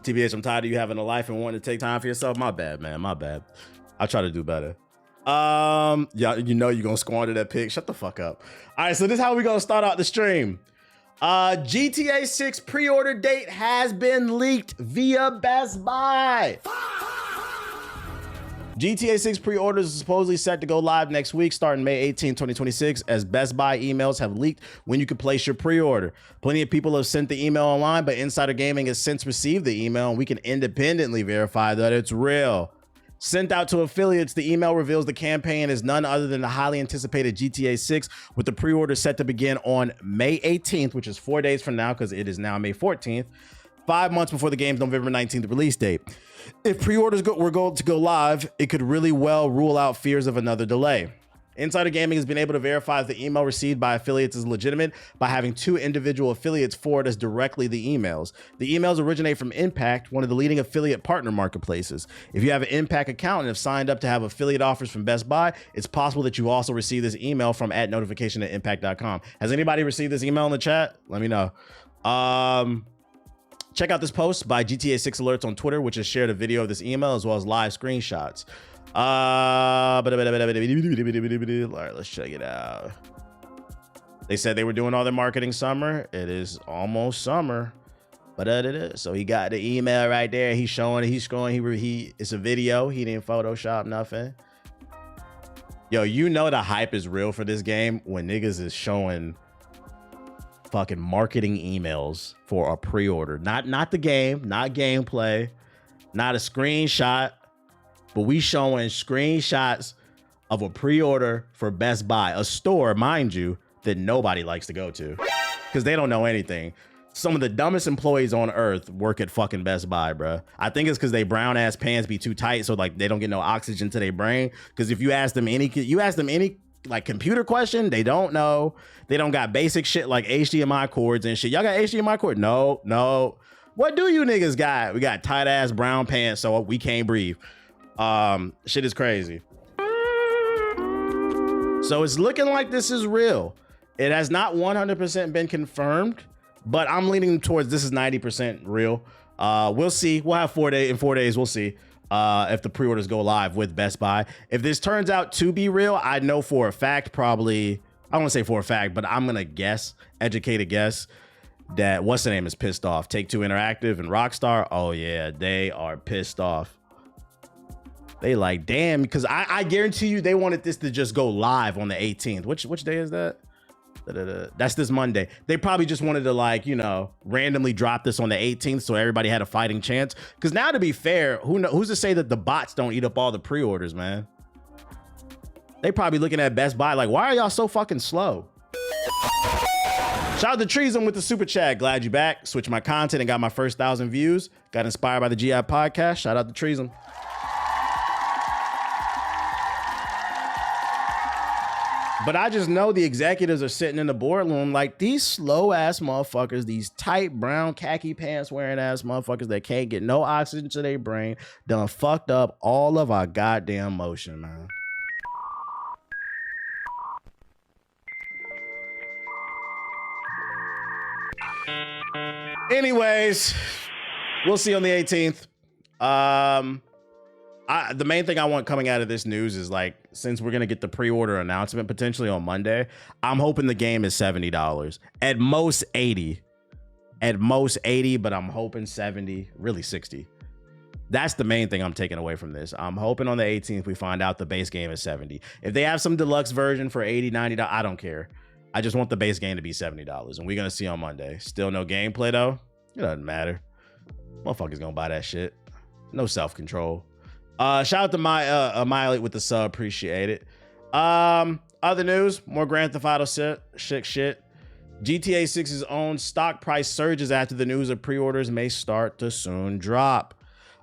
TBH, I'm tired of you having a life and wanting to take time for yourself. My bad, man. My bad. I'll try to do better. Yeah, you know you're gonna squander that pick. Shut the fuck up. All right, so this is how we're gonna start out the stream. GTA 6 pre-order date has been leaked via Best Buy. GTA 6 pre-orders are supposedly set to go live next week, starting May 18, 2026, as Best Buy emails have leaked when you can place your pre-order. Plenty of people have sent the email online, but Insider Gaming has since received the email, and we can independently verify that it's real. Sent out to affiliates, the email reveals the campaign is none other than the highly anticipated GTA 6, with the pre-order set to begin on May 18th, which is 4 days from now because it is now May 14th, 5 months before the game's November 19th release date. If pre-orders were going to go live, it could really well rule out fears of another delay. Insider Gaming has been able to verify the email received by affiliates is legitimate by having 2 individual affiliates forward us directly the emails. The emails originate from Impact, one of the leading affiliate partner marketplaces. If you have an Impact account and have signed up to have affiliate offers from Best Buy, it's possible that you also received this email from @notification@impact.com. Has anybody received this email in the chat? Let me know. Check out this post by GTA 6 Alerts on Twitter, which has shared a video of this email as well as live screenshots. All right, let's check it out. They said they were doing all their marketing summer. It is almost summer, but so he got the email right there. He's showing, he's scrolling. It's a video. He didn't Photoshop nothing. Yo, you know the hype is real for this game when niggas is showing fucking marketing emails for a pre-order. Not the game, not gameplay, not a screenshot. But we showing screenshots of a pre-order for Best Buy, a store, mind you, that nobody likes to go to because they don't know anything. Some of the dumbest employees on earth work at fucking Best Buy, bro. I think it's because they brown ass pants be too tight, so like they don't get no oxygen to their brain. Because if you ask them any like computer question, they don't know. They don't got basic shit like HDMI cords and shit. Y'all got HDMI cord? No. What do you niggas got? We got tight ass brown pants, so we can't breathe. Shit is crazy. So it's looking like this is real. It has not 100% been confirmed, but I'm leaning towards this is 90% real. We'll see. We'll have 4 days. In 4 days, we'll see if the pre-orders go live with Best Buy. If this turns out to be real, I know for a fact, probably, I don't want to say for a fact, but I'm gonna guess, educated guess, that what's the name is pissed off. Take-Two Interactive and Rockstar. Oh yeah, they are pissed off. They like, damn, because I guarantee you they wanted this to just go live on the 18th. Which day is that? That's this Monday. They probably just wanted to, like, you know, randomly drop this on the 18th so everybody had a fighting chance. Because now, to be fair, who's to say that the bots don't eat up all the pre-orders, man? They probably looking at Best Buy like, why are y'all so fucking slow? Shout out to Treason with the super chat. Glad you back. Switched my content and got my first 1,000 views. Got inspired by the GI podcast. Shout out to Treason. But I just know the executives are sitting in the boardroom like these slow ass motherfuckers, these tight brown khaki pants wearing ass motherfuckers that can't get no oxygen to their brain, done fucked up all of our goddamn motion, man. Anyways, we'll see on the 18th. The main thing I want coming out of this news is, like, since we're going to get the pre-order announcement potentially on Monday, I'm hoping the game is $70. At most 80. At most 80, but I'm hoping 70, really 60. That's the main thing I'm taking away from this. I'm hoping on the 18th we find out the base game is 70. If they have some deluxe version for $80, $90, I don't care. I just want the base game to be $70, and we're going to see on Monday. Still no gameplay, though. It doesn't matter. Motherfuckers going to buy that shit. No self-control. Shout out to Miley with the sub, appreciate it. Other news, more Grand Theft Auto shit. GTA 6's own stock price surges after the news of pre-orders may start to soon drop.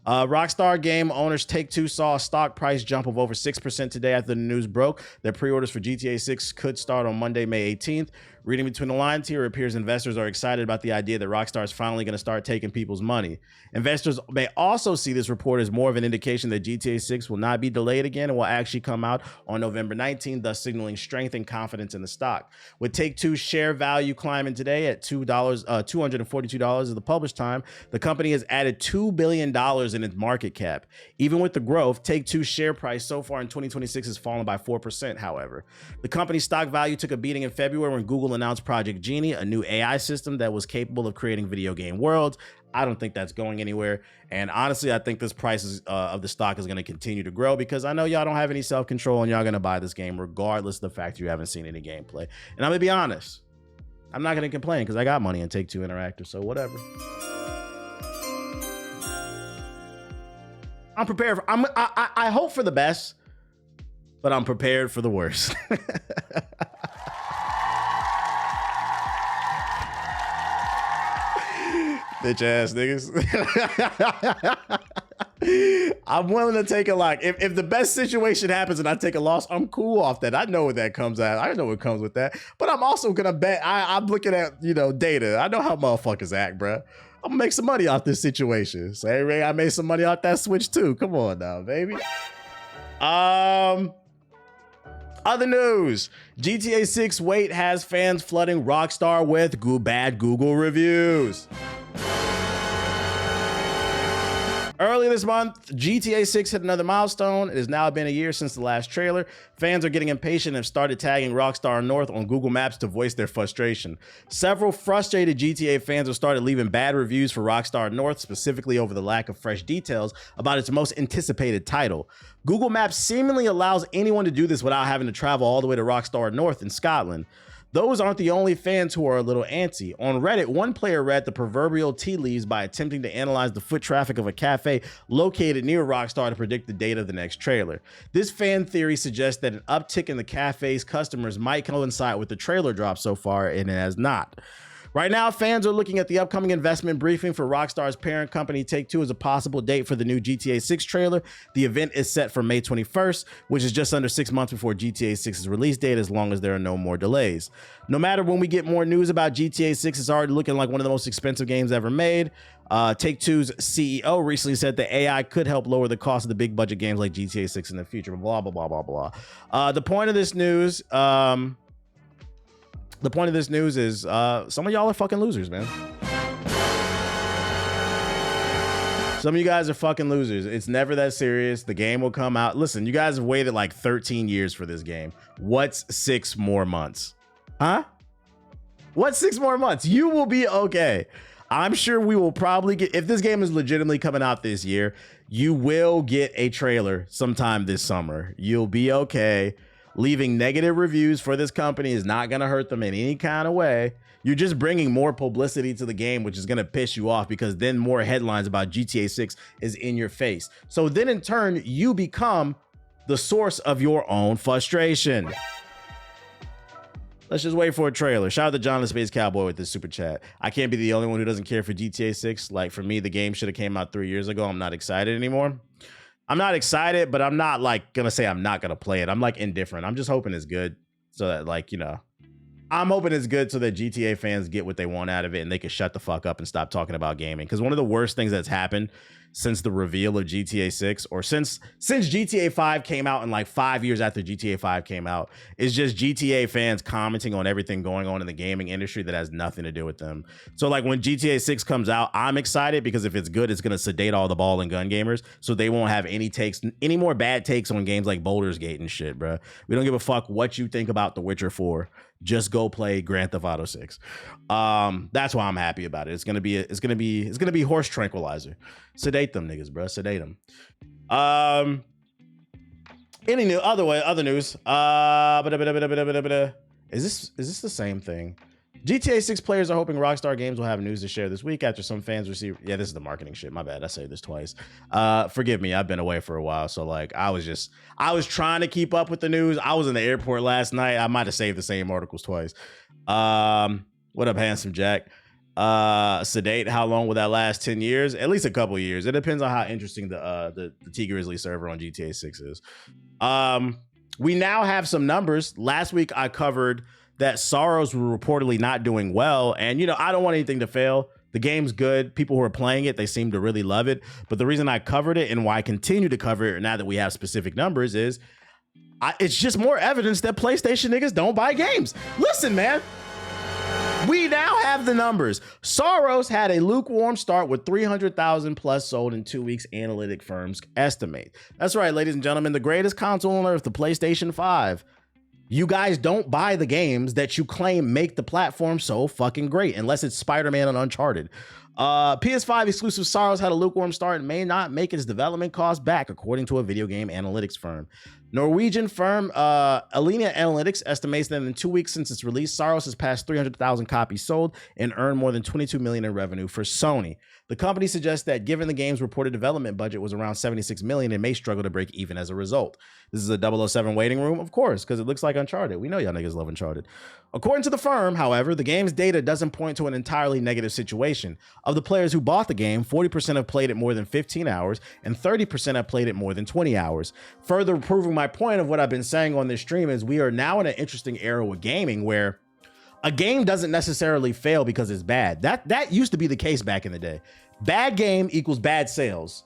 Rockstar game owners Take-Two saw a stock price jump of over 6% today after the news broke that pre-orders for GTA 6 could start on Monday, May 18th. Reading between the lines here, it appears investors are excited about the idea that Rockstar is finally going to start taking people's money. Investors may also see this report as more of an indication that GTA 6 will not be delayed again and will actually come out on November 19th, thus signaling strength and confidence in the stock. With Take-Two's share value climbing today at $242 of the published time, the company has added $2 billion in its market cap. Even with the growth, Take-Two's share price so far in 2026 has fallen by 4%, however. The company's stock value took a beating in February when Google announced Project Genie, a new AI system that was capable of creating video game worlds. I don't think that's going anywhere. And honestly, I think this price of the stock is going to continue to grow because I know y'all don't have any self-control and y'all going to buy this game regardless of the fact you haven't seen any gameplay. And I'm going to be honest, I'm not going to complain because I got money in Take-Two Interactive, so whatever. I'm prepared. I hope for the best, but I'm prepared for the worst. Bitch ass niggas. I'm willing to take a loss. If the best situation happens and I take a loss, I'm cool off that. I know what that comes at. I know what comes with that. But I'm also gonna bet. I'm looking at data. I know how motherfuckers act, bro. I'm gonna make some money off this situation. So hey, I made some money off that Switch too. Come on now, baby. Other news, GTA 6 wait has fans flooding Rockstar with bad Google reviews. Earlier this month, GTA 6 hit another milestone. It has now been a year since the last trailer. Fans are getting impatient and have started tagging Rockstar North on Google Maps to voice their frustration. Several frustrated GTA fans have started leaving bad reviews for Rockstar North, specifically over the lack of fresh details about its most anticipated title. Google Maps seemingly allows anyone to do this without having to travel all the way to Rockstar North in Scotland. Those aren't the only fans who are a little antsy. On Reddit, one player read the proverbial tea leaves by attempting to analyze the foot traffic of a cafe located near Rockstar to predict the date of the next trailer. This fan theory suggests that an uptick in the cafe's customers might coincide with the trailer drop so far, and it has not. Right now, fans are looking at the upcoming investment briefing for Rockstar's parent company Take-Two as a possible date for the new GTA 6 trailer. The event is set for May 21st, which is just under 6 months before GTA 6's release date, as long as there are no more delays. No matter when we get more news about GTA 6, it's already looking like one of the most expensive games ever made. Take-Two's CEO recently said that AI could help lower the cost of the big budget games like GTA 6 in the future, blah, blah, blah, blah, blah. The point of this news... The point of this news is some of y'all are fucking losers, man. Some of you guys are fucking losers. It's never that serious. The game will come out. Listen, you guys have waited like 13 years for this game. What's 6 more months? Huh? What's 6 more months? You will be okay. I'm sure we will probably get, if this game is legitimately coming out this year, you will get a trailer sometime this summer. You'll be okay. Leaving negative reviews for this company is not going to hurt them in any kind of way. You're just bringing more publicity to the game, which is going to piss you off because then more headlines about GTA 6 is in your face. So then in turn, you become the source of your own frustration. Let's just wait for a trailer. Shout out to John the Space Cowboy with this super chat. I can't be the only one who doesn't care for GTA 6. Like for me, the game should have came out 3 years ago. I'm not excited anymore. I'm not excited, but I'm not like gonna say I'm not gonna play it. I'm like indifferent. I'm just hoping it's good so that I'm hoping it's good so that GTA fans get what they want out of it and they can shut the fuck up and stop talking about gaming. Because one of the worst things that's happened since the reveal of GTA 6 or since GTA 5 came out and like 5 years after GTA 5 came out is just GTA fans commenting on everything going on in the gaming industry that has nothing to do with them. So like when GTA 6 comes out, I'm excited because if it's good, it's going to sedate all the ball and gun gamers so they won't have any more bad takes on games like Baldur's Gate and shit, bro. We don't give a fuck what you think about The Witcher 4. Just go play Grand Theft Auto 6. That's why I'm happy about it. It's gonna be horse tranquilizer. Sedate them niggas, bro. Sedate them. Other news. Is this the same thing? GTA 6 players are hoping Rockstar Games will have news to share this week after some fans receive... Yeah, this is the marketing shit. My bad. I say this twice. Forgive me. I've been away for a while. So like, I was trying to keep up with the news. I was in the airport last night. I might've saved the same articles twice. What up, Handsome Jack? Sedate, how long will that last? 10 years? At least a couple years. It depends on how interesting the T Grizzly server on GTA 6 is. We now have some numbers. Last week I covered that Sorrows were reportedly not doing well. And, you know, I don't want anything to fail. The game's good. People who are playing it, they seem to really love it. But the reason I covered it and why I continue to cover it now that we have specific numbers is it's just more evidence that PlayStation niggas don't buy games. Listen, man. We now have the numbers. Sorrows had a lukewarm start with 300,000 plus sold in 2 weeks, analytic firms estimate. That's right, ladies and gentlemen, the greatest console on earth, the PlayStation 5. You guys don't buy the games that you claim make the platform so fucking great, unless it's Spider-Man and Uncharted. PS5 exclusive Sorrows had a lukewarm start and may not make its development costs back, according to a video game analytics firm. Norwegian firm Alenia Analytics estimates that in 2 weeks since its release, Sorrows has passed 300,000 copies sold and earned more than $22 million in revenue for Sony. The company suggests that given the game's reported development budget was around $76 million, it may struggle to break even as a result. This is a 007 waiting room, of course, because it looks like Uncharted. We know y'all niggas love Uncharted. According to the firm, however, the game's data doesn't point to an entirely negative situation. Of the players who bought the game, 40% have played it more than 15 hours, and 30% have played it more than 20 hours. Further proving my point of what I've been saying on this stream is we are now in an interesting era with gaming where a game doesn't necessarily fail because it's bad. That used to be the case back in the day. Bad game equals bad sales.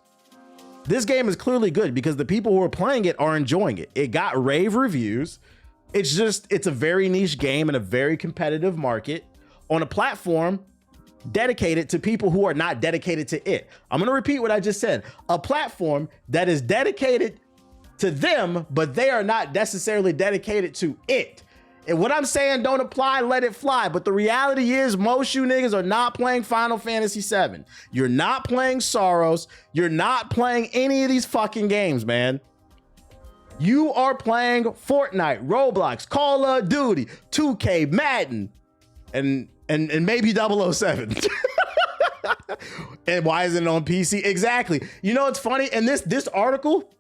This game is clearly good because the people who are playing it are enjoying it. It got rave reviews. It's a very niche game in a very competitive market on a platform dedicated to people who are not dedicated to it. I'm going to repeat what I just said. A platform that is dedicated to them, but they are not necessarily dedicated to it. And what I'm saying don't apply, let it fly. But the reality is most you niggas are not playing Final Fantasy VII. You're not playing Sorrows. You're not playing any of these fucking games, man. You are playing Fortnite, Roblox, Call of Duty, 2K, Madden, and maybe 007. And why isn't it on PC? Exactly. You know, it's funny. And this article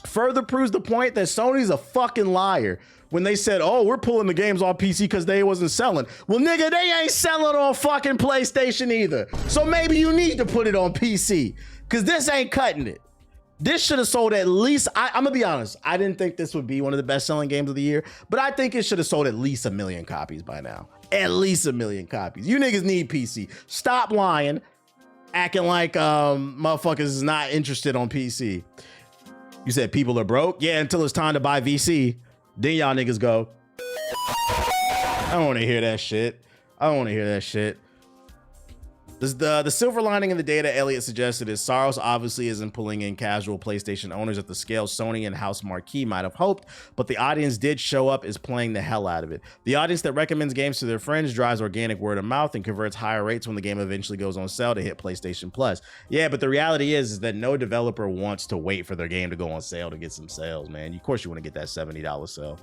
further proves the point that Sony's a fucking liar. When they said, oh, we're pulling the games on PC because they wasn't selling. Well, nigga, they ain't selling on fucking PlayStation either. So maybe you need to put it on PC because this ain't cutting it. This should have sold at least, I'm gonna be honest, I didn't think this would be one of the best selling games of the year, but I think it should have sold at least 1 million copies by now. At least 1 million copies. You niggas need PC. Stop lying, acting like motherfuckers is not interested on PC. You said people are broke? Yeah, until it's time to buy VC. Then y'all niggas go, I don't want to hear that shit. I don't want to hear that shit. The silver lining in the data Elliott suggested is Sorrows obviously isn't pulling in casual PlayStation owners at the scale Sony and House Marquee might have hoped, but the audience did show up is playing the hell out of it. The audience that recommends games to their friends drives organic word of mouth and converts higher rates when the game eventually goes on sale to hit PlayStation Plus. Yeah, but the reality is that no developer wants to wait for their game to go on sale to get some sales, man. Of course you want to get that $70 sale.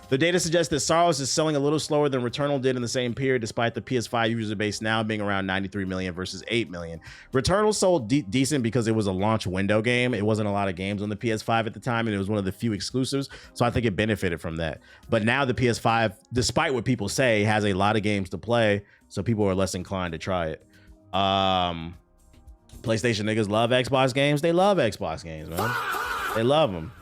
The data suggests that Sorrows is selling a little slower than Returnal did in the same period, despite the PS5 user base now being around 93 million versus 8 million. Returnal sold decent because it was a launch window game. It wasn't a lot of games on the PS5 at the time, and it was one of the few exclusives, so I think it benefited from that. But now the PS5, despite what people say, has a lot of games to play, so people are less inclined to try it. PlayStation niggas love Xbox games. They love Xbox games, man. They love them.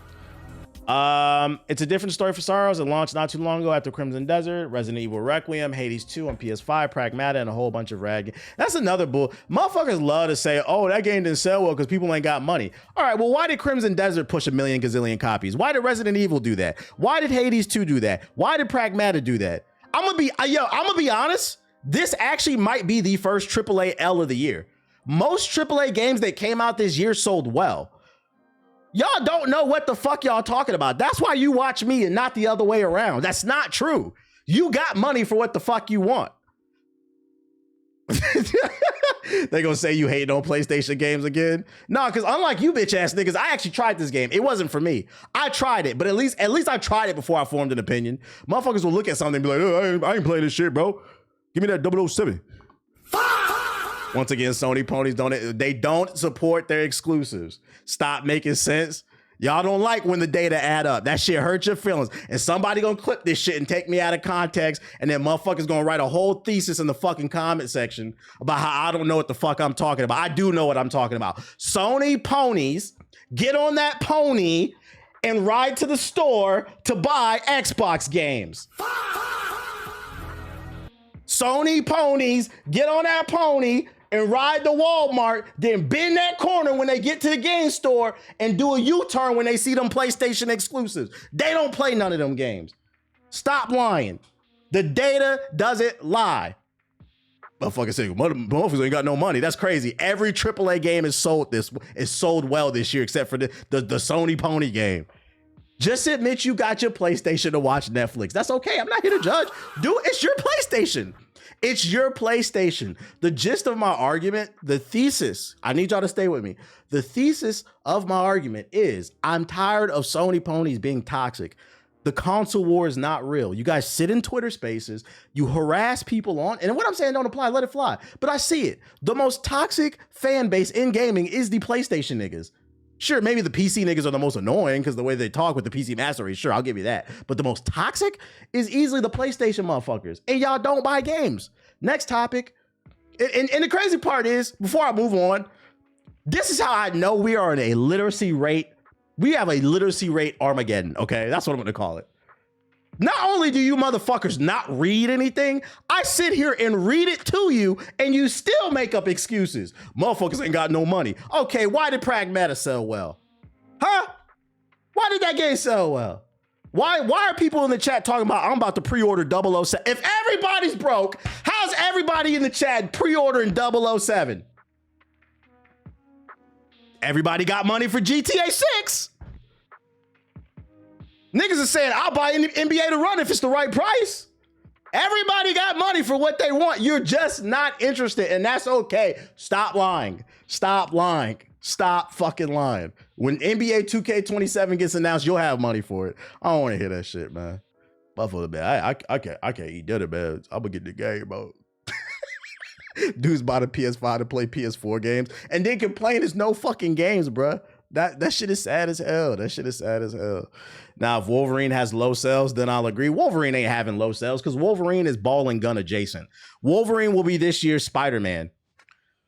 It's a different story for Sorrows. It launched not too long ago after Crimson Desert, Resident Evil Requiem, Hades 2 on PS5, Pragmata, and a whole bunch of rag. That's another bull. Motherfuckers love to say, oh, that game didn't sell well because people ain't got money. All right, well, why did Crimson Desert push 1 million gazillion copies? Why did Resident Evil do that? Why did Hades 2 do that? Why did Pragmata do that? I'm gonna be honest. This actually might be the first AAA L of the year. Most AAA games that came out this year sold well. Y'all don't know what the fuck y'all talking about. That's why you watch me and not the other way around. That's not true. You got money for what the fuck you want. They gonna say you hate on PlayStation games again? No, because unlike you bitch ass niggas, I actually tried this game. It wasn't for me. I tried it, but at least I tried it before I formed an opinion. Motherfuckers will look at something and be like, oh, I ain't playing this shit, bro. Give me that 007. Once again, Sony ponies don't support their exclusives. Stop making sense. Y'all don't like when the data add up. That shit hurts your feelings. And somebody gonna clip this shit and take me out of context, and then motherfuckers gonna write a whole thesis in the fucking comment section about how I don't know what the fuck I'm talking about. I do know what I'm talking about. Sony ponies, get on that pony and ride to the store to buy Xbox games. Sony ponies get on that pony and ride to Walmart, then bend that corner when they get to the game store and do a U-turn when they see them PlayStation exclusives. They don't play none of them games. Stop lying. The data doesn't lie. Motherfucker saying, motherfuckers ain't got no money. That's crazy. Every AAA game is sold well this year, except for the Sony Pony game. Just admit you got your PlayStation to watch Netflix. That's okay. I'm not here to judge. Dude, it's your PlayStation. It's your PlayStation. The gist of my argument, the thesis, I need y'all to stay with me. The thesis of my argument is I'm tired of Sony ponies being toxic. The console war is not real. You guys sit in Twitter spaces, you harass people on, and what I'm saying don't apply, let it fly. But I see it. The most toxic fan base in gaming is the PlayStation niggas. Sure, maybe the PC niggas are the most annoying because the way they talk with the PC master race, sure, I'll give you that. But the most toxic is easily the PlayStation motherfuckers. And y'all don't buy games. Next topic. And the crazy part is, before I move on, this is how I know we are in a literacy rate. We have a literacy rate Armageddon, okay? That's what I'm gonna call it. Not only do you motherfuckers not read anything, I sit here and read it to you and you still make up excuses. Motherfuckers ain't got no money. Okay, why did Pragmata sell well? Huh? Why did that game sell well? Why are people in the chat talking about, I'm about to pre-order 007? If everybody's broke, how's everybody in the chat pre-ordering 007? Everybody got money for GTA 6. Niggas are saying, I'll buy NBA to run if it's the right price. Everybody got money for what they want. You're just not interested, and that's okay. Stop lying. Stop lying. Stop fucking lying. When NBA 2K27 gets announced, you'll have money for it. I don't want to hear that shit, man. Buffalo, man. I can't eat dinner, man. I'm gonna get the game, bro. Dudes bought a PS5 to play PS4 games and then complain there's no fucking games, bro. That shit is sad as hell. That shit is sad as hell. Now, if Wolverine has low sales, then I'll agree. Wolverine ain't having low sales because Wolverine is ball and gun adjacent. Wolverine will be this year's Spider-Man.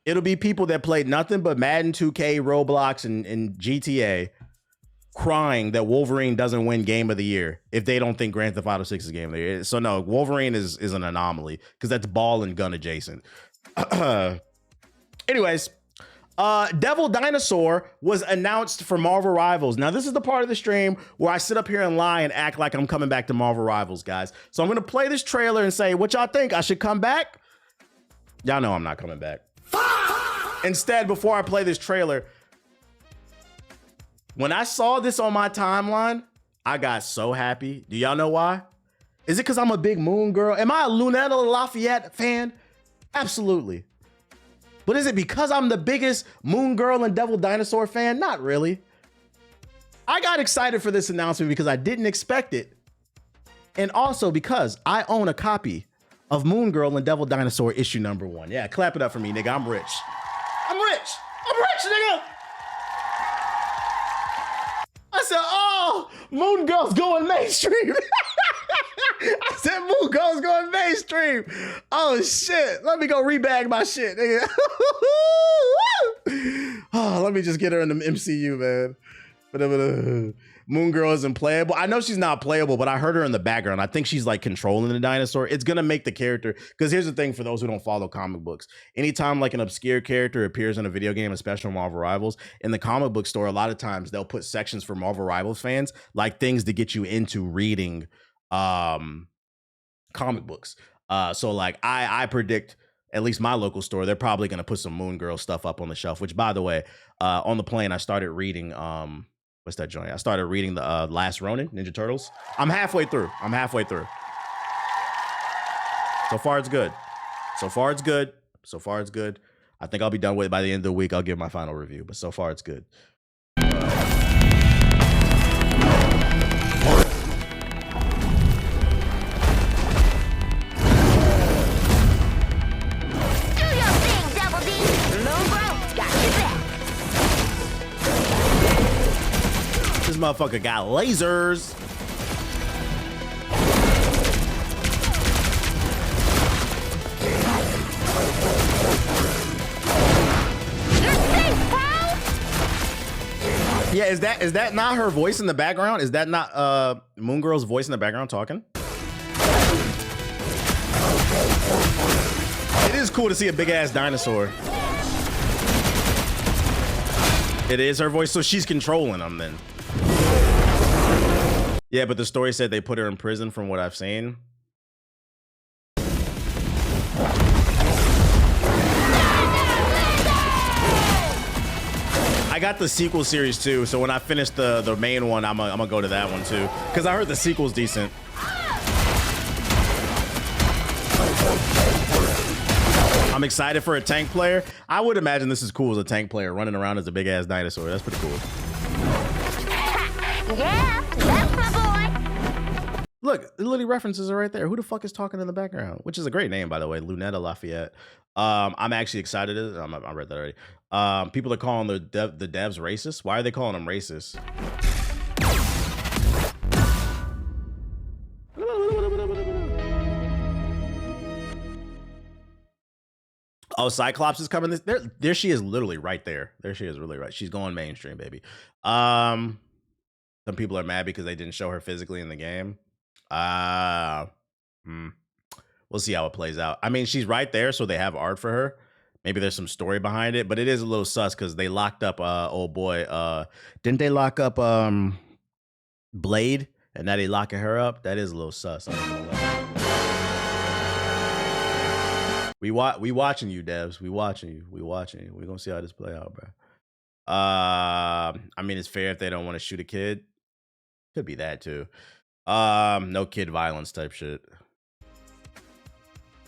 It'll be people that played nothing but Madden 2K, Roblox, and GTA crying that Wolverine doesn't win Game of the Year if they don't think Grand Theft Auto 6 is Game of the Year. So no, Wolverine is an anomaly because that's ball and gun adjacent. Anyways, Devil Dinosaur was announced for Marvel Rivals. Now, this is the part of the stream where I sit up here and lie and act like I'm coming back to Marvel Rivals, guys. So I'm going to play this trailer and say, what y'all think? I should come back? Y'all know I'm not coming back. Instead, before I play this trailer, when I saw this on my timeline, I got so happy. Do y'all know why? Is it because I'm a big Moon Girl? Am I a Lunetta Lafayette fan? Absolutely. But is it because I'm the biggest Moon Girl and Devil Dinosaur fan? Not really. I got excited for this announcement because I didn't expect it. And also because I own a copy of Moon Girl and Devil Dinosaur issue #1. Yeah, clap it up for me, nigga. I'm rich. I'm rich. I'm rich, nigga. I said, oh, Moon Girl's going mainstream. I said Moon Girl's going mainstream. Oh shit. Let me go rebag my shit, nigga. Oh, let me just get her in the MCU, man. Moon Girl isn't playable. I know she's not playable, but I heard her in the background. I think she's like controlling the dinosaur. It's gonna make the character, because here's the thing for those who don't follow comic books. Anytime like an obscure character appears in a video game, especially Marvel Rivals, in the comic book store, a lot of times they'll put sections for Marvel Rivals fans, like things to get you into reading comic books. So like I predict, at least my local store, they're probably gonna put some Moon Girl stuff up on the shelf, which by the way, on the plane, I started reading what's that joint? I started reading the Last Ronin, Ninja Turtles. I'm halfway through. So far, it's good. So far, it's good. I think I'll be done with it by the end of the week. I'll give my final review, but so far, it's good. This motherfucker got lasers. Yeah, is that not her voice in the background? Is that not Moon Girl's voice in the background talking? is cool to see a big ass dinosaur. It is her voice, so she's controlling them then. Yeah, but the story said they put her in prison from what I've seen. I got the sequel series too, so when I finish the main one, I'm gonna go to that one too, because I heard the sequel's decent. I'm excited for a tank player. I would imagine this is cool as a tank player running around as a big ass dinosaur. That's pretty cool. Yeah, that's my boy. Look, the little references are right there. Who the fuck is talking in the background? Which is a great name, by the way, Lunetta Lafayette. I'm actually excited. I read that already. People are calling the devs racist. Why are they calling them racist? Oh, Cyclops is coming. There she is, literally right there. There she is, really right. She's going mainstream, baby. Some people are mad because they didn't show her physically in the game. We'll see how it plays out. I mean, she's right there, so they have art for her. Maybe there's some story behind it, but it is a little sus because they locked up old boy. Didn't they lock up Blade? And now they locking her up. That is a little sus. I don't know. We watching you, devs. We watching you. We gonna see how this play out, bro. I mean, it's fair if they don't want to shoot a kid. Could be that too. No kid violence type shit.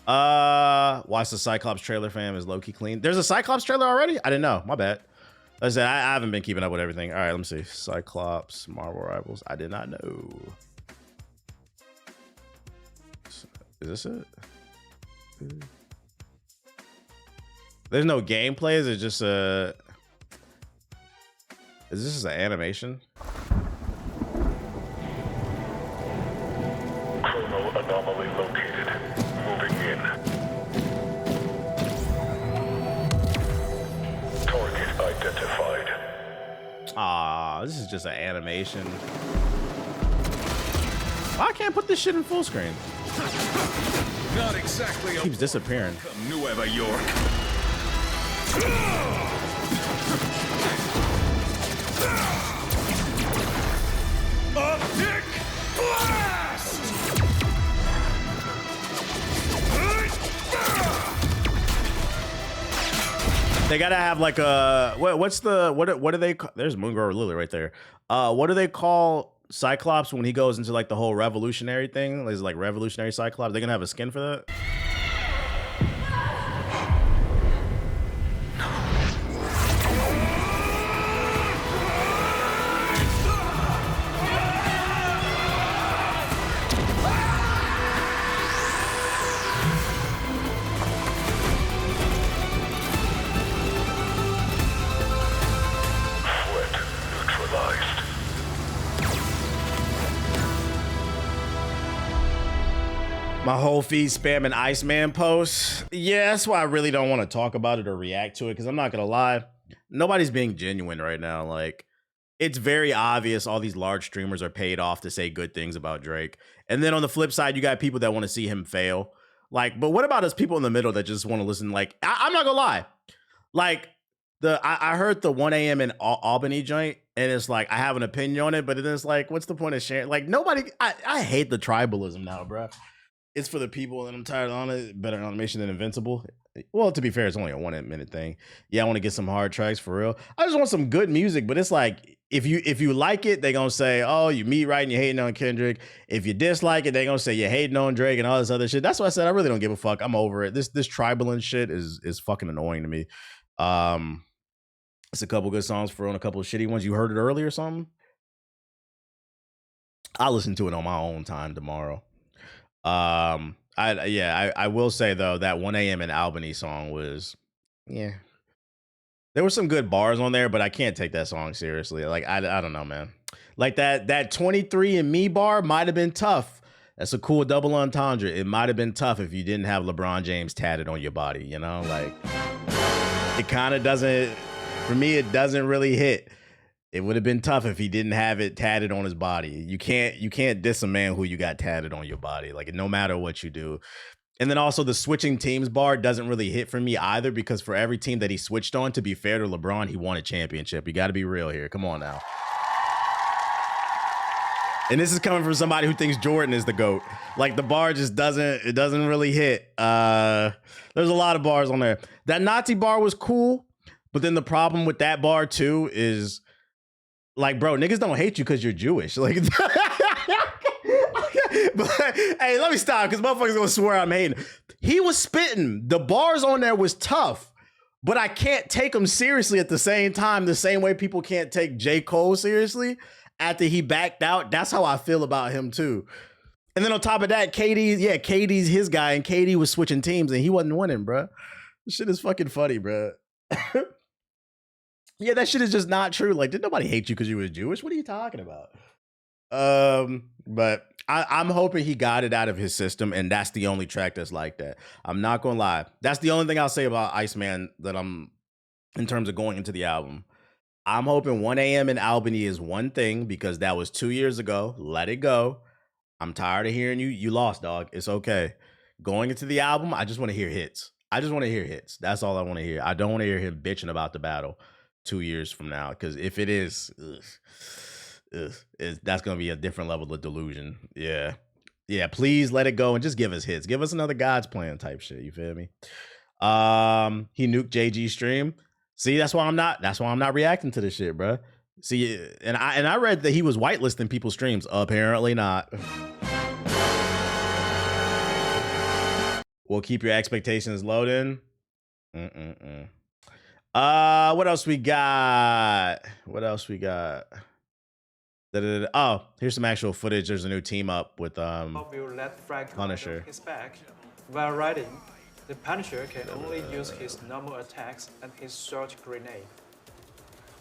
Watch the Cyclops trailer, fam. Is low-key clean. There's a Cyclops trailer already? I didn't know. My bad. Like I said, I haven't been keeping up with everything. All right, let me see. Cyclops, Marvel Rivals. I did not know. Is this it? There's no gameplay. Is it just a... Is this just an animation? Chrono anomaly located. Moving in. Target identified. Ah, this is just an animation. Why I can't put this shit in full screen? Not exactly. It keeps disappearing. Nueva York. Optic blast! They gotta have like a what do they call, there's Moon Girl Lily right there. What do they call Cyclops when he goes into like the whole revolutionary thing? Is it like revolutionary Cyclops? They're gonna have a skin for that? My whole feed spamming Iceman posts. Yeah, that's why I really don't want to talk about it or react to it, because I'm not gonna lie, nobody's being genuine right now. Like, it's very obvious all these large streamers are paid off to say good things about Drake. And then on the flip side, you got people that want to see him fail. Like, but what about us people in the middle that just want to listen? Like, I'm not gonna lie. Like, I heard the 1 a.m. in Albany joint, and it's like, I have an opinion on it, but then it's like, what's the point of sharing? Like, nobody, I hate the tribalism now, bro. It's for the people, and I'm tired on it. Better animation than Invincible. Well, to be fair, it's only a 1 minute thing. Yeah, I want to get some hard tracks for real. I just want some good music, but it's like, if you like it, they're gonna say, oh, you meat right and you're hating on Kendrick. If you dislike it, they're gonna say you're hating on Drake and all this other shit. That's why I said I really don't give a fuck. I'm over it. This tribaling shit is fucking annoying to me. It's a couple good songs for on a couple of shitty ones. You heard it early or something? I'll listen to it on my own time tomorrow. I will say though, that 1 a.m. in Albany song was, yeah, there were some good bars on there, but I can't take that song seriously. Like, I don't know, man. Like that 23 and Me bar might have been tough. That's a cool double entendre. It might have been tough if you didn't have LeBron James tatted on your body, you know? Like, it kind of doesn't, for me, it doesn't really hit. It would have been tough if he didn't have it tatted on his body. You can't diss a man who you got tatted on your body. Like, no matter what you do. And then also the switching teams bar doesn't really hit for me either, because for every team that he switched on, to be fair to LeBron, he won a championship. You got to be real here. Come on now. And this is coming from somebody who thinks Jordan is the GOAT. Like, the bar just doesn't really hit. There's a lot of bars on there. That Nazi bar was cool, but then the problem with that bar too is, like, bro, niggas don't hate you because you're Jewish. Like, but hey, let me stop, because motherfuckers gonna swear I'm hating. He was spitting. The bars on there was tough, but I can't take him seriously at the same time, the same way people can't take J. Cole seriously after he backed out. That's how I feel about him too. And then on top of that, KD's his guy, and KD was switching teams and he wasn't winning, bro. This shit is fucking funny, bro. Yeah, that shit is just not true. Like, did nobody hate you because you were Jewish? What are you talking about? But I'm hoping he got it out of his system, and that's the only track that's like that. I'm not gonna lie. That's the only thing I'll say about Iceman that I'm, in terms of going into the album. I'm hoping 1 a.m. in Albany is one thing, because that was 2 years ago. Let it go. I'm tired of hearing you. You lost, dog. It's okay. Going into the album, I just want to hear hits. I just want to hear hits. That's all I want to hear. I don't want to hear him bitching about the battle 2 years from now, because if it is, that's going to be a different level of delusion. Yeah. Please let it go and just give us hits. Give us another God's Plan type shit. You feel me? He nuked JG stream. See, that's why I'm not reacting to this shit, bro. See, and I read that he was whitelisting people's streams. Apparently not. We'll keep your expectations low then. What else we got? Oh, here's some actual footage. There's a new team up with Punisher. His back. While riding, the Punisher can only use his normal attacks and his short grenade.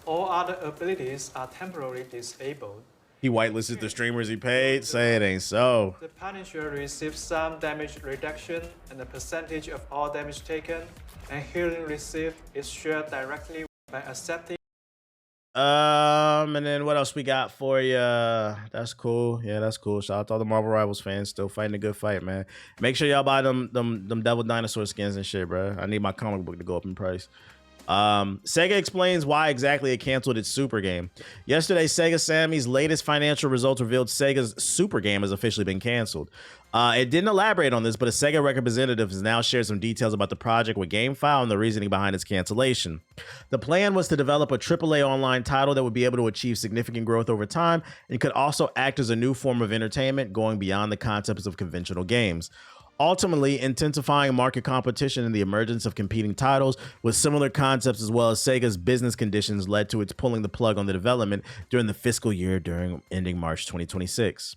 All other abilities are temporarily disabled. He whitelisted the streamers he paid. Say it ain't so. The Punisher receives some damage reduction, and the percentage of all damage taken and healing received is shared directly by accepting. And then what else we got for you? That's cool. Yeah, that's cool. Shout out to all the Marvel Rivals fans still fighting a good fight, man. Make sure y'all buy them Devil Dinosaur skins and shit, bro. I need my comic book to go up in price. Sega explains why exactly it canceled its Super game. Yesterday, Sega Sammy's latest financial results revealed Sega's Super game has officially been canceled. It didn't elaborate on this, but a Sega representative has now shared some details about the project with GameFile and the reasoning behind its cancellation. The plan was to develop a AAA online title that would be able to achieve significant growth over time and could also act as a new form of entertainment, going beyond the concepts of conventional games. Ultimately, intensifying market competition and the emergence of competing titles with similar concepts, as well as Sega's business conditions, led to its pulling the plug on the development during the fiscal year ending March 2026.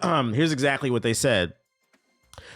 Here's exactly what they said.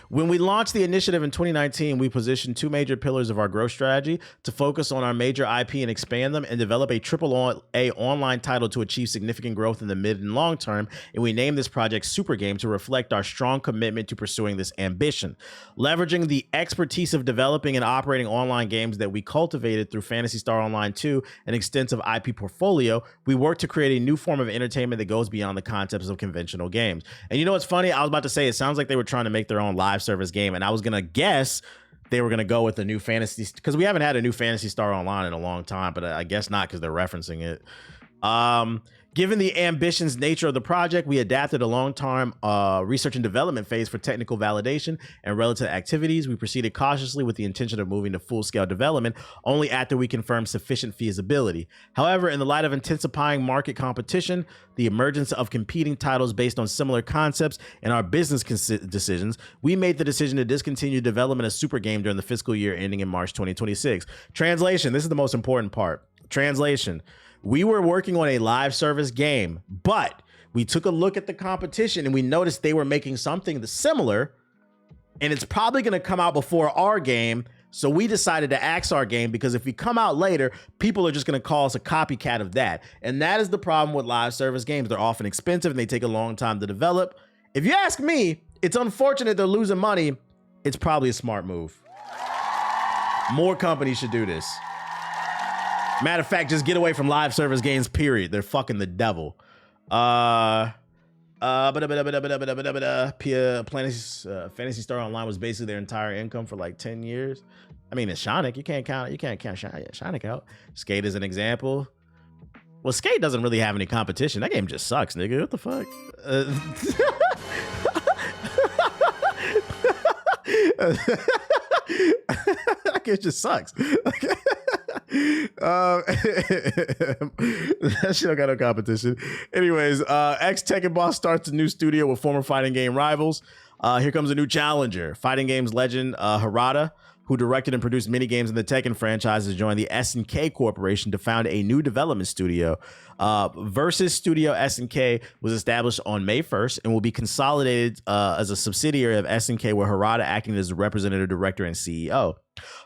When we launched the initiative in 2019, we positioned two major pillars of our growth strategy to focus on our major IP and expand them, and develop a AAA online title to achieve significant growth in the mid and long term. And we named this project Super Game to reflect our strong commitment to pursuing this ambition. Leveraging the expertise of developing and operating online games that we cultivated through Phantasy Star Online 2, an extensive IP portfolio, we worked to create a new form of entertainment that goes beyond the concepts of conventional games. And you know what's funny? I was about to say, it sounds like they were trying to make their own live service game, and I was gonna guess they were gonna go with the new Fantasy, because we haven't had a new Phantasy Star Online in a long time, but I guess not, because they're referencing it. Given the ambitious nature of the project, we adapted a long-term research and development phase for technical validation and relative activities. We proceeded cautiously with the intention of moving to full-scale development only after we confirmed sufficient feasibility. However, in the light of intensifying market competition, the emergence of competing titles based on similar concepts, and our business decisions, we made the decision to discontinue development of Super Game during the fiscal year ending in March 2026. Translation, this is the most important part. Translation. We were working on a live service game, but we took a look at the competition and we noticed they were making something similar, and it's probably going to come out before our game. So we decided to axe our game, because if we come out later, people are just going to call us a copycat of that. And that is the problem with live service games. They're often expensive and they take a long time to develop. If you ask me, it's unfortunate they're losing money. It's probably a smart move. More companies should do this. Matter of fact, just get away from live service games, period. They're fucking the devil. Fantasy Star Online was basically their entire income for like 10 years. I mean, it's Sonic. You can't count Sonic out. Skate is an example. Well, Skate doesn't really have any competition. That game just sucks, nigga. What the fuck? That game just sucks. That shit don't got no competition. Anyways, ex-Tekken boss starts a new studio with former fighting game rivals. Here comes a new challenger. Fighting games legend Harada, who directed and produced many games in the Tekken franchise, has joined the S&K Corporation to found a new development studio. Versus Studio S&K was established on May 1st and will be consolidated as a subsidiary of S&K, with Harada acting as the representative director and CEO.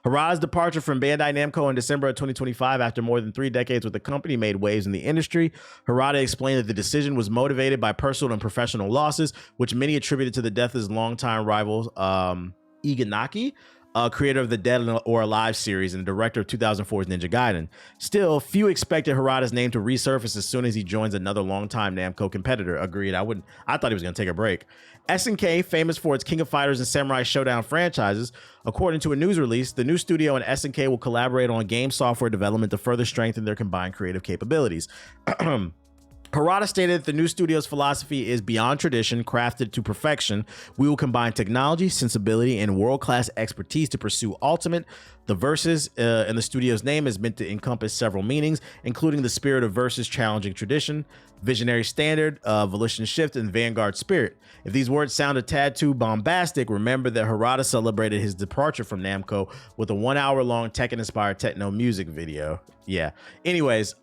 Harada's departure from Bandai Namco in December of 2025 after more than 3 decades with the company made waves in the industry. Harada explained that the decision was motivated by personal and professional losses, which many attributed to the death of his longtime rival, Iganaki, creator of the Dead or Alive series and the director of 2004's Ninja Gaiden. Still, few expected Harada's name to resurface as soon as he joins another longtime Namco competitor. Agreed. I thought he was going to take a break. S&K, famous for its King of Fighters and Samurai Showdown franchises, according to a news release, the new studio and S&K will collaborate on game software development to further strengthen their combined creative capabilities. Harada stated that the new studio's philosophy is beyond tradition, crafted to perfection. We will combine technology, sensibility, and world-class expertise to pursue ultimate. The Versus in the studio's name is meant to encompass several meanings, including the spirit of Versus challenging tradition, visionary standard, volition shift, and vanguard spirit. If these words sound a tad too bombastic, remember that Harada celebrated his departure from Namco with a 1-hour-long Tekken-inspired techno music video. Yeah. Anyways,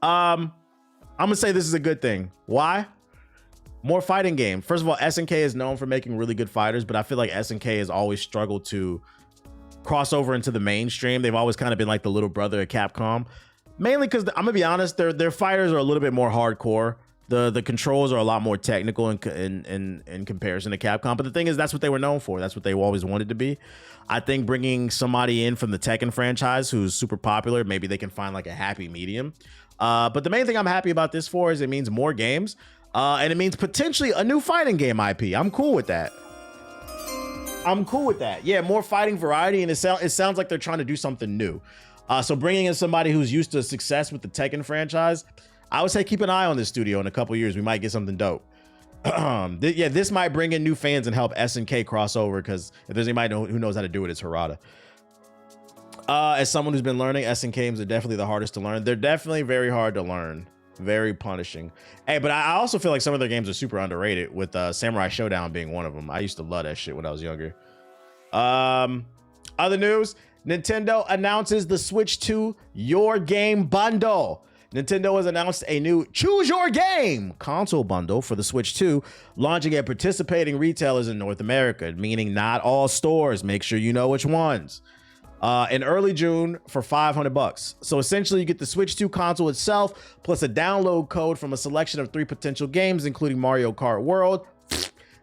I'm gonna say this is a good thing. Why? More fighting game. First of all, S&K is known for making really good fighters, but I feel like S&K has always struggled to cross over into the mainstream. They've always kind of been like the little brother of Capcom, mainly because I'm gonna be honest, their fighters are a little bit more hardcore. The controls are a lot more technical in comparison to Capcom. But the thing is, that's what they were known for. That's what they always wanted to be. I think bringing somebody in from the Tekken franchise who's super popular, maybe they can find like a happy medium. But the main thing I'm happy about this for is it means more games, and it means potentially a new fighting game IP. I'm cool with that. Yeah, more fighting variety, and it sounds like they're trying to do something new. So bringing in somebody who's used to success with the Tekken franchise, I would say keep an eye on this studio. In a couple years, we might get something dope. Yeah, this might bring in new fans and help S&K cross over, because if there's anybody who knows how to do it, it's Harada. As someone who's been learning, S&K games are definitely the hardest to learn. They're definitely very hard to learn. Very punishing. Hey, but I also feel like some of their games are super underrated, with Samurai Showdown being one of them. I used to love that shit when I was younger. Other news, Nintendo announces the Switch 2 Your Game Bundle. Nintendo has announced a new Choose Your Game console bundle for the Switch 2, launching at participating retailers in North America, meaning not all stores. Make sure you know which ones. In early June for $500. So essentially you get the Switch 2 console itself, plus a download code from a selection of 3 potential games, including Mario Kart World,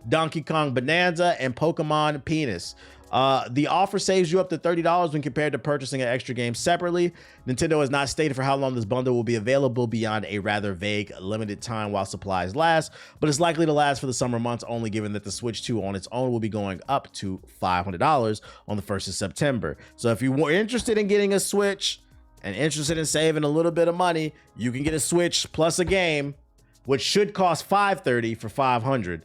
Donkey Kong Bonanza, and Pokemon Penis. The offer saves you up to $30 when compared to purchasing an extra game separately. Nintendo has not stated for how long this bundle will be available beyond a rather vague limited time while supplies last, but it's likely to last for the summer months only, given that the Switch 2 on its own will be going up to $500 on the 1st of September. So if you were interested in getting a Switch and interested in saving a little bit of money, you can get a Switch plus a game, which should cost $530 for $500.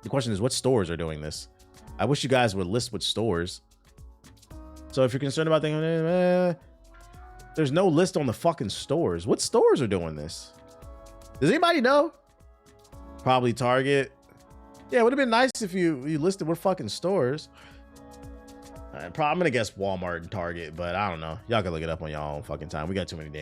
The question is, what stores are doing this? I wish you guys would list which stores. So if you're concerned about things, there's no list on the fucking stores. What stores are doing this? Does anybody know? Probably Target. Yeah, it would have been nice if you listed what fucking stores. I'm gonna guess Walmart and Target, but I don't know. Y'all can look it up on y'all own fucking time. We got too many damn